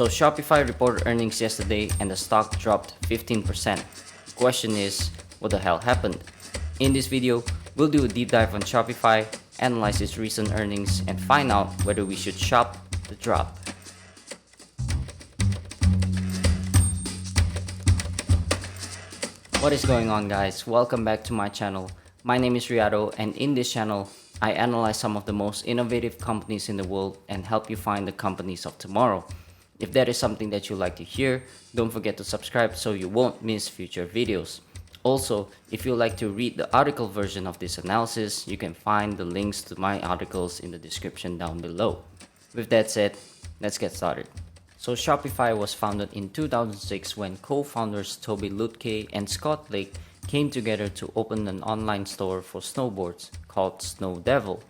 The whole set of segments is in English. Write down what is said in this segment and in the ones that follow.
So Shopify reported earnings yesterday and the stock dropped 15%. The question is, what the hell happened? In this video, we'll do a deep dive on Shopify, analyze its recent earnings, and find out whether we should shop the drop. What is going on, guys? Welcome back to my channel. My name is Riado, and in this channel, I analyze some of the most innovative companies in the world and help you find the companies of tomorrow. If that is something that you like to hear, don't forget to subscribe so you won't miss future videos. Also, if you like to read the article version of this analysis, you can find the links to my articles in the description down below. With that said, let's get started. So Shopify was founded in 2006 when co-founders Toby Lutke and Scott Lake came together to open an online store for snowboards called Snow Devil.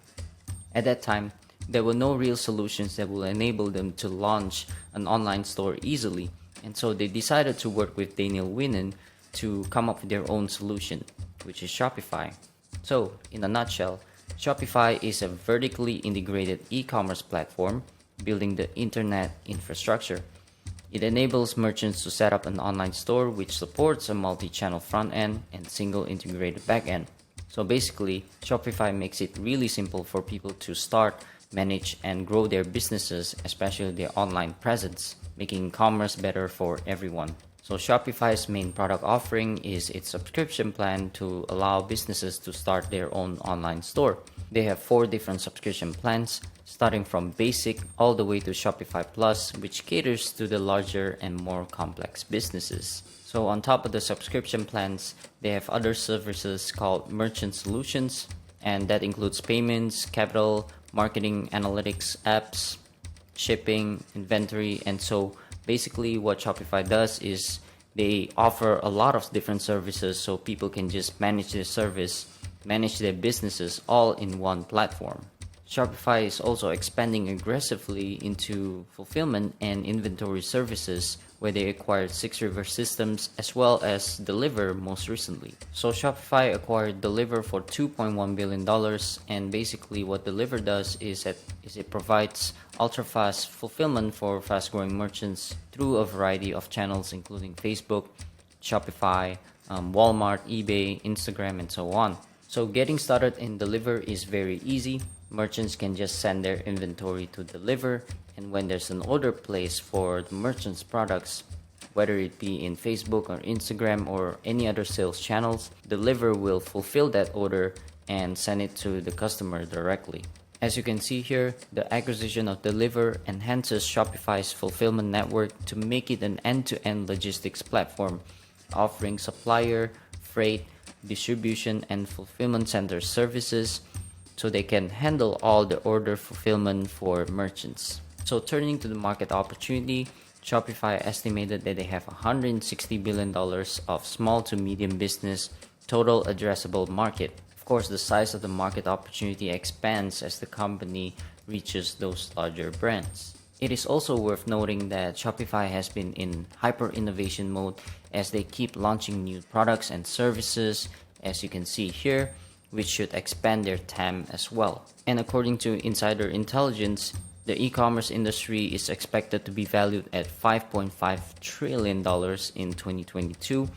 At that time, there were no real solutions that will enable them to launch an online store easily, and so they decided to work with Daniel Winen to come up with their own solution, which is Shopify. So, in a nutshell, Shopify is a vertically integrated e-commerce platform building the internet infrastructure. It enables merchants to set up an online store which supports a multi-channel front end and single integrated back end. So basically, Shopify makes it really simple for people to start, manage, and grow their businesses, especially their online presence, making commerce better for everyone. So Shopify's main product offering is its subscription plan to allow businesses to start their own online store. They have 4 different subscription plans, starting from basic all the way to Shopify Plus, which caters to the larger and more complex businesses. So on top of the subscription plans, they have other services called Merchant Solutions, and that includes payments, capital, marketing, analytics, apps, shipping, inventory. And so basically what Shopify does is they offer a lot of different services so people can just manage their businesses all in one platform. Shopify is also expanding aggressively into fulfillment and inventory services, where they acquired 6 River Systems as well as Deliver most recently. So Shopify acquired Deliver for $2.1 billion, and basically what Deliver does is it provides ultra-fast fulfillment for fast-growing merchants through a variety of channels including Facebook, Shopify, Walmart, eBay, Instagram, and so on. So getting started in Deliver is very easy. Merchants can just send their inventory to Deliver, and when there's an order placed for the merchant's products, whether it be in Facebook or Instagram or any other sales channels, Deliver will fulfill that order and send it to the customer directly. As you can see here, the acquisition of Deliver enhances Shopify's fulfillment network to make it an end-to-end logistics platform, offering supplier, freight, distribution, and fulfillment center services, so they can handle all the order fulfillment for merchants. So turning to the market opportunity, Shopify estimated that they have $160 billion of small to medium business total addressable market. Of course, the size of the market opportunity expands as the company reaches those larger brands. It is also worth noting that Shopify has been in hyper-innovation mode as they keep launching new products and services, as you can see here, which should expand their TAM as well. And according to insider intelligence, the e-commerce industry is expected to be valued at $5.5 trillion in 2022,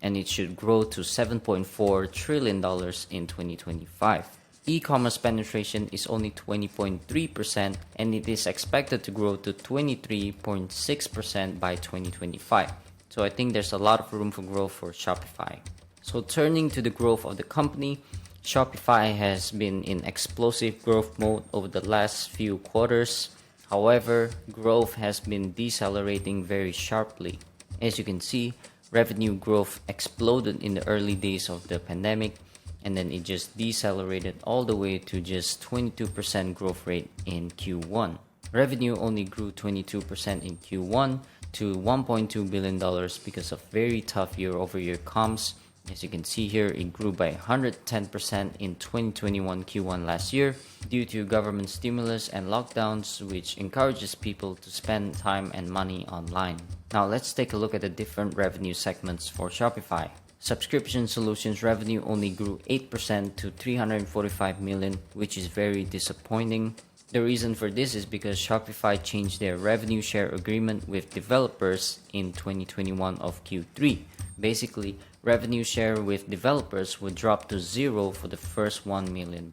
and it should grow to $7.4 trillion in 2025. E-commerce penetration is only 20.3%, and it is expected to grow to 23.6% by 2025. So I think there's a lot of room for growth for Shopify. So turning to the growth of the company, Shopify has been in explosive growth mode over the last few quarters. However, growth has been decelerating very sharply. As you can see, revenue growth exploded in the early days of the pandemic, and then it just decelerated all the way to just 22% growth rate in Q1. Revenue only grew 22% in Q1 to $1.2 billion because of very tough year-over-year comps. As you can see here, it grew by 110% in 2021 Q1 last year due to government stimulus and lockdowns, which encourages people to spend time and money online. Now let's take a look at the different revenue segments for Shopify. Subscription solutions revenue only grew 8% to $345 million, which is very disappointing. The reason for this is because Shopify changed their revenue share agreement with developers in 2021 of Q3. Basically, revenue share with developers would drop to zero for the first $1 million.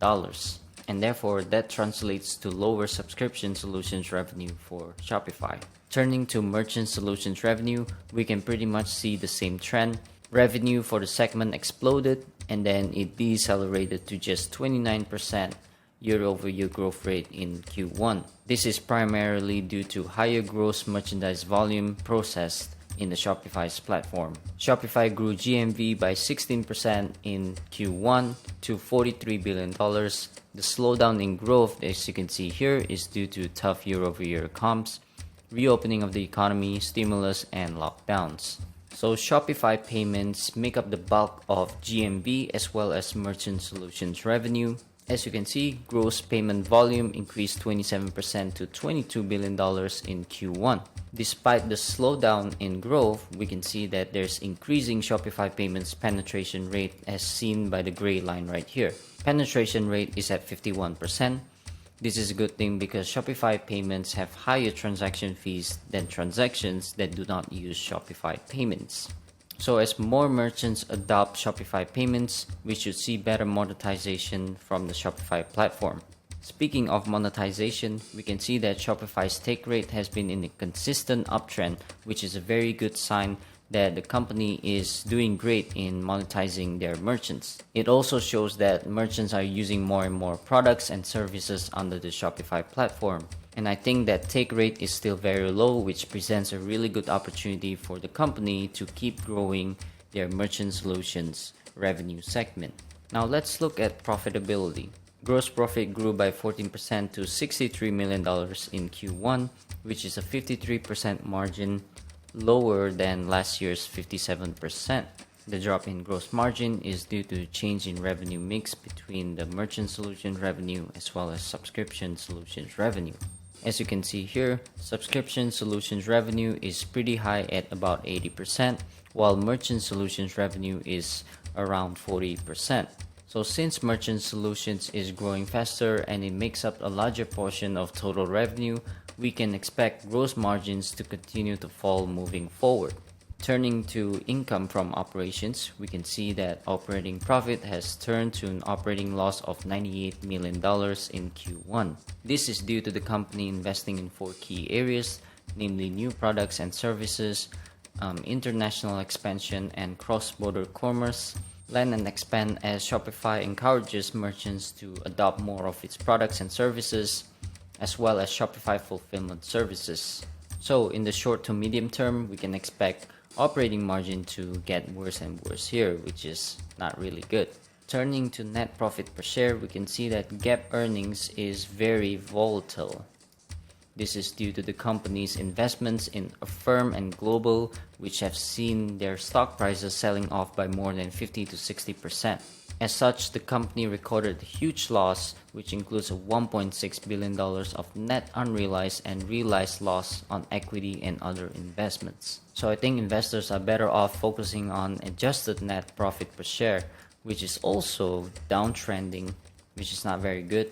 And therefore, that translates to lower subscription solutions revenue for Shopify. Turning to merchant solutions revenue, we can pretty much see the same trend. Revenue for the segment exploded and then it decelerated to just 29% year-over-year growth rate in Q1. This is primarily due to higher gross merchandise volume processed in the Shopify's platform. Shopify grew GMV by 16% in Q1 to $43 billion. The slowdown in growth, as you can see here, is due to tough year-over-year comps, reopening of the economy, stimulus, and lockdowns. So Shopify payments make up the bulk of GMV as well as merchant solutions revenue. As you can see, gross payment volume increased 27% to $22 billion in Q1. Despite the slowdown in growth, we can see that there's increasing Shopify payments penetration rate as seen by the gray line right here. Penetration rate is at 51%. This is a good thing because Shopify payments have higher transaction fees than transactions that do not use Shopify payments. So as more merchants adopt Shopify payments, we should see better monetization from the Shopify platform. Speaking of monetization, we can see that Shopify's take rate has been in a consistent uptrend, which is a very good sign that the company is doing great in monetizing their merchants. It also shows that merchants are using more and more products and services under the Shopify platform. And I think that take rate is still very low, which presents a really good opportunity for the company to keep growing their merchant solutions revenue segment. Now let's look at profitability. Gross profit grew by 14% to $63 million in Q1, which is a 53% margin, lower than last year's 57%. The drop in gross margin is due to change in revenue mix between the merchant solution revenue as well as subscription solutions revenue. As you can see here, subscription solutions revenue is pretty high at about 80%, while merchant solutions revenue is around 40%. So since merchant solutions is growing faster and it makes up a larger portion of total revenue, we can expect gross margins to continue to fall moving forward. Turning to income from operations, we can see that operating profit has turned to an operating loss of $98 million in Q1. This is due to the company investing in 4 key areas, namely new products and services, international expansion and cross-border commerce, land and expand as Shopify encourages merchants to adopt more of its products and services, as well as Shopify fulfillment services. So in the short to medium term, we can expect operating margin to get worse and worse here, which is not really good. Turning to net profit per share, we can see that GAAP earnings is very volatile. This is due to the company's investments in Affirm and Global, which have seen their stock prices selling off by more than 50 to 60%. As such, the company recorded a huge loss, which includes a $1.6 billion of net unrealized and realized loss on equity and other investments. So I think investors are better off focusing on adjusted net profit per share, which is also downtrending, which is not very good.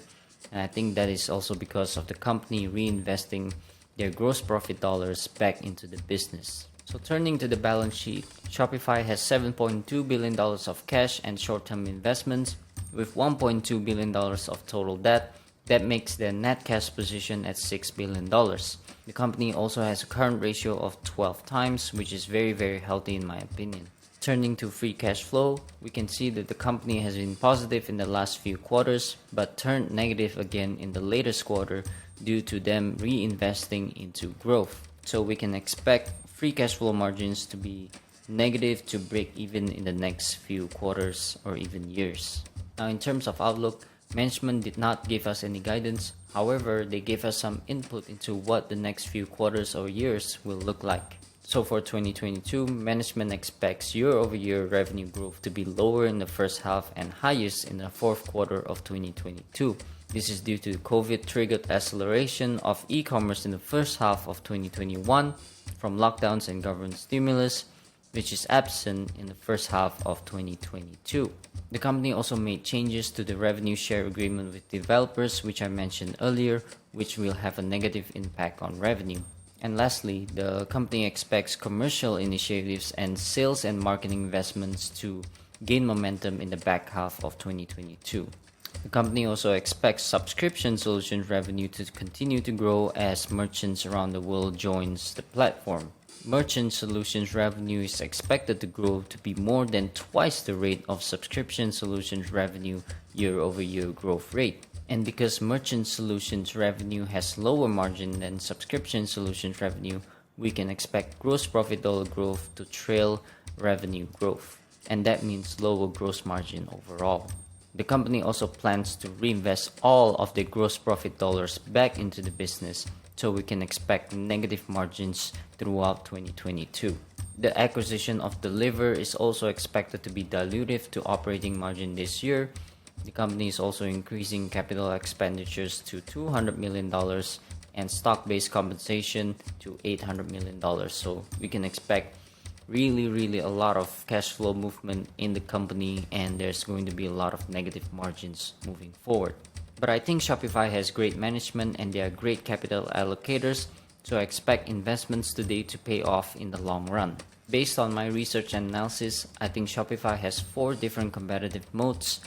And I think that is also because of the company reinvesting their gross profit dollars back into the business. So turning to the balance sheet, Shopify has $7.2 billion of cash and short-term investments with $1.2 billion of total debt. That makes their net cash position at $6 billion. The company also has a current ratio of 12 times, which is very, very healthy in my opinion. Turning to free cash flow, we can see that the company has been positive in the last few quarters, but turned negative again in the latest quarter due to them reinvesting into growth. So we can expect free cash flow margins to be negative to break even in the next few quarters or even years. Now in terms of outlook, management did not give us any guidance. However, they gave us some input into what the next few quarters or years will look like. So for 2022, management expects year-over-year revenue growth to be lower in the first half and highest in the fourth quarter of 2022. This is due to COVID-triggered acceleration of e-commerce in the first half of 2021 from lockdowns and government stimulus, which is absent in the first half of 2022. The company also made changes to the revenue share agreement with developers, which I mentioned earlier, which will have a negative impact on revenue. And lastly, the company expects commercial initiatives and sales and marketing investments to gain momentum in the back half of 2022. The company also expects subscription solutions revenue to continue to grow as merchants around the world joins the platform. Merchant solutions revenue is expected to grow to be more than twice the rate of subscription solutions revenue year-over-year growth rate. And because merchant solutions revenue has lower margin than subscription solutions revenue, we can expect gross profit dollar growth to trail revenue growth. And that means lower gross margin overall. The company also plans to reinvest all of the gross profit dollars back into the business, so we can expect negative margins throughout 2022. The acquisition of Deliver is also expected to be dilutive to operating margin this year. The company is also increasing capital expenditures to $200 million and stock-based compensation to $800 million. So we can expect really a lot of cash flow movement in the company, and there's going to be a lot of negative margins moving forward. But I think Shopify has great management and they are great capital allocators, so I expect investments today to pay off in the long run. Based on my research and analysis, I think Shopify has 4 different competitive moats.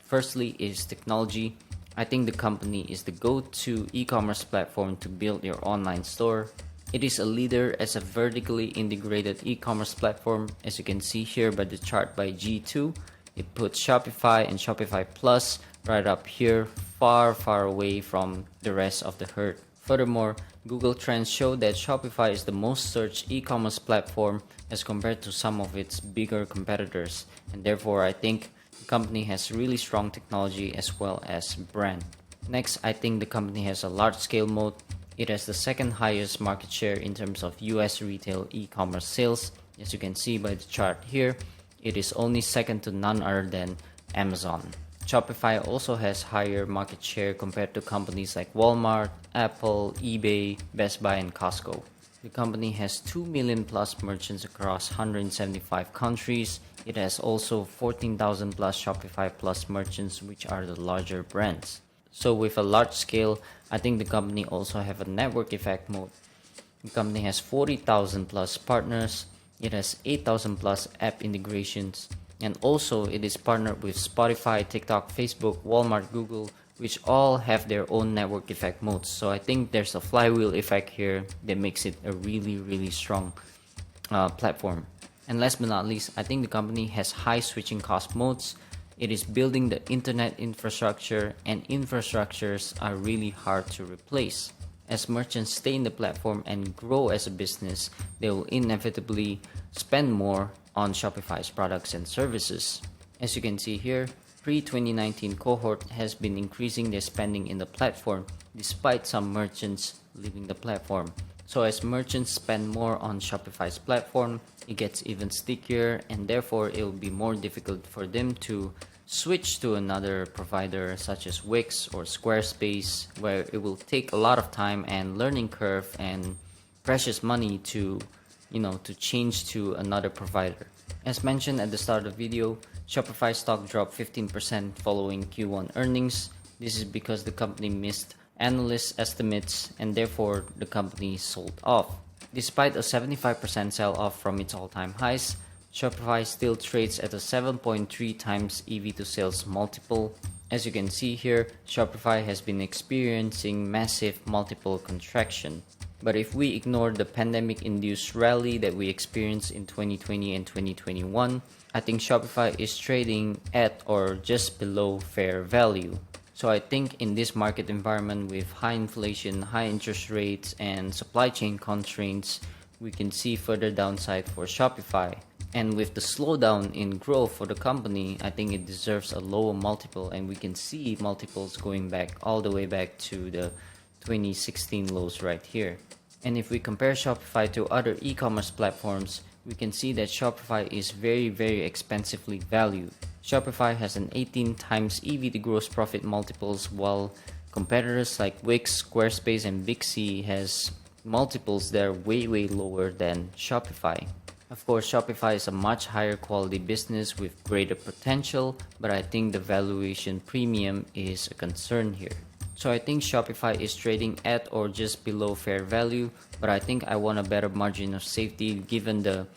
Firstly is technology. I think the company is the go-to e-commerce platform to build your online store. It is a leader as a vertically integrated e-commerce platform. As you can see here by the chart by G2, it puts Shopify and Shopify Plus right up here, far away from the rest of the herd. Furthermore, Google Trends show that Shopify is the most searched e-commerce platform as compared to some of its bigger competitors, and therefore I think the company has really strong technology as well as brand. Next, I think the company has a large-scale moat. It has the second highest market share in terms of US retail e-commerce sales. As you can see by the chart here, it is only second to none other than Amazon. Shopify also has higher market share compared to companies like Walmart, Apple, eBay, Best Buy, and Costco. The company has 2 million plus merchants across 175 countries. It has also 14,000 plus Shopify Plus merchants, which are the larger brands. So with a large scale, I think the company also have a network effect mode. The company has 40,000 plus partners. It has 8,000 plus app integrations. And also it is partnered with Spotify, TikTok, Facebook, Walmart, Google, which all have their own network effect modes. So I think there's a flywheel effect here that makes it a really strong platform. And last but not least, I think the company has high switching cost modes. It is building the internet infrastructure, and infrastructures are really hard to replace. As merchants stay in the platform and grow as a business, they will inevitably spend more on Shopify's products and services. As you can see here, pre-2019 cohort has been increasing their spending in the platform despite some merchants leaving the platform. So as merchants spend more on Shopify's platform, it gets even stickier, and therefore it will be more difficult for them to switch to another provider such as Wix or Squarespace, where it will take a lot of time and learning curve and precious money to change to another provider. As mentioned at the start of the video, Shopify stock dropped 15% following Q1 earnings. This is because the company missed analyst estimates and therefore the company sold off. Despite a 75% sell-off from its all-time highs, Shopify still trades at a 7.3 times EV to sales multiple. As you can see here, Shopify has been experiencing massive multiple contraction. But if we ignore the pandemic-induced rally that we experienced in 2020 and 2021, I think Shopify is trading at or just below fair value. So I think in this market environment with high inflation, high interest rates, and supply chain constraints, we can see further downside for Shopify. And with the slowdown in growth for the company, I think it deserves a lower multiple, and we can see multiples going back all the way back to the 2016 lows right here. And if we compare Shopify to other e-commerce platforms, we can see that Shopify is very expensively valued. Shopify has an 18 times EV to gross profit multiples, while competitors like Wix, Squarespace, and Big C has multiples that are way lower than Shopify. Of course, Shopify is a much higher quality business with greater potential, but I think the valuation premium is a concern here. So I think Shopify is trading at or just below fair value, but I think I want a better margin of safety given the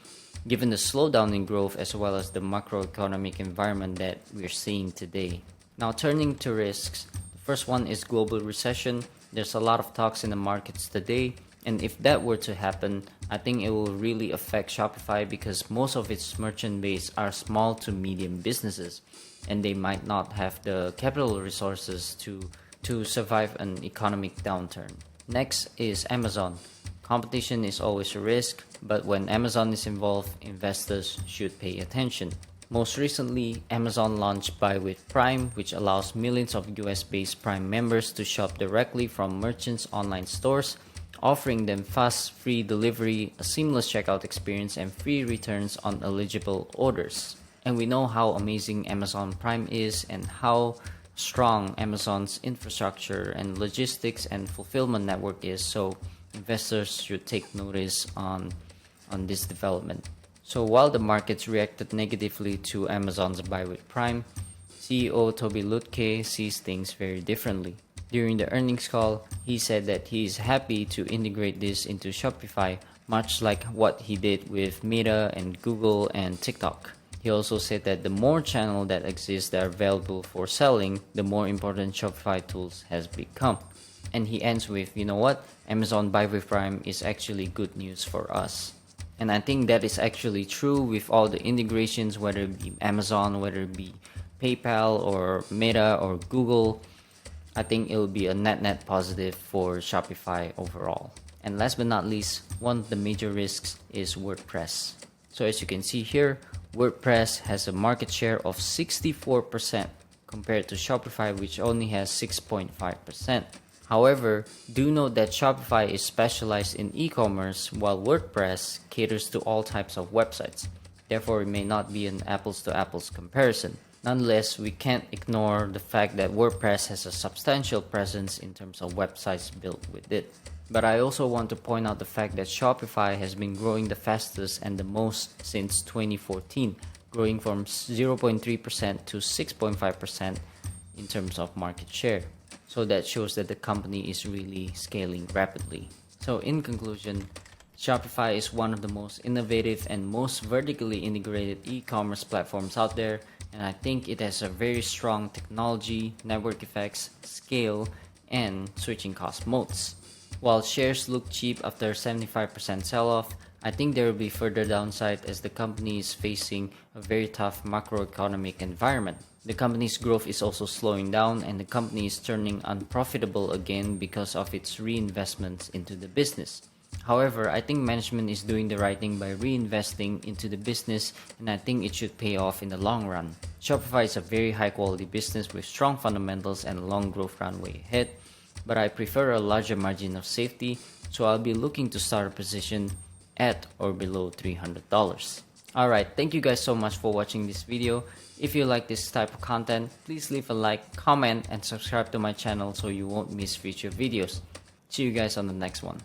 slowdown in growth as well as the macroeconomic environment that we're seeing today. Now turning to risks, the first one is global recession. There's a lot of talks in the markets today, and if that were to happen, I think it will really affect Shopify because most of its merchant base are small to medium businesses, and they might not have the capital resources to survive an economic downturn. Next is Amazon. Competition is always a risk, but when Amazon is involved, investors should pay attention. Most recently, Amazon launched Buy with Prime, which allows millions of US-based Prime members to shop directly from merchants' online stores, offering them fast, free delivery, a seamless checkout experience, and free returns on eligible orders. And we know how amazing Amazon Prime is and how strong Amazon's infrastructure and logistics and fulfillment network is, so investors should take notice on this development. So while the markets reacted negatively to Amazon's Buy with Prime, CEO Toby Lutke sees things very differently. During the earnings call, he said that he is happy to integrate this into Shopify, much like what he did with Meta and Google and TikTok. He also said that the more channels that exist that are available for selling, the more important Shopify tools has become. And he ends with, you know what, Amazon Buy with Prime is actually good news for us. And I think that is actually true with all the integrations, whether it be Amazon, whether it be PayPal or Meta or Google. I think it will be a net positive for Shopify overall. And last but not least, one of the major risks is WordPress. So as you can see here, WordPress has a market share of 64% compared to Shopify, which only has 6.5%. However, do note that Shopify is specialized in e-commerce while WordPress caters to all types of websites. Therefore, it may not be an apples to apples comparison. Nonetheless, we can't ignore the fact that WordPress has a substantial presence in terms of websites built with it. But I also want to point out the fact that Shopify has been growing the fastest and the most since 2014, growing from 0.3% to 6.5% in terms of market share. So that shows that the company is really scaling rapidly. So in conclusion, Shopify is one of the most innovative and most vertically integrated e-commerce platforms out there, and I think it has a very strong technology, network effects, scale, and switching cost moats. While shares look cheap after 75% sell-off, I think there will be further downside as the company is facing a very tough macroeconomic environment. The company's growth is also slowing down and the company is turning unprofitable again because of its reinvestments into the business. However, I think management is doing the right thing by reinvesting into the business, and I think it should pay off in the long run. Shopify is a very high quality business with strong fundamentals and a long growth runway ahead, but I prefer a larger margin of safety, so I'll be looking to start a position at or below $300. Alright, thank you guys so much for watching this video. If you like this type of content, please leave a like, comment, and subscribe to my channel so you won't miss future videos. See you guys on the next one.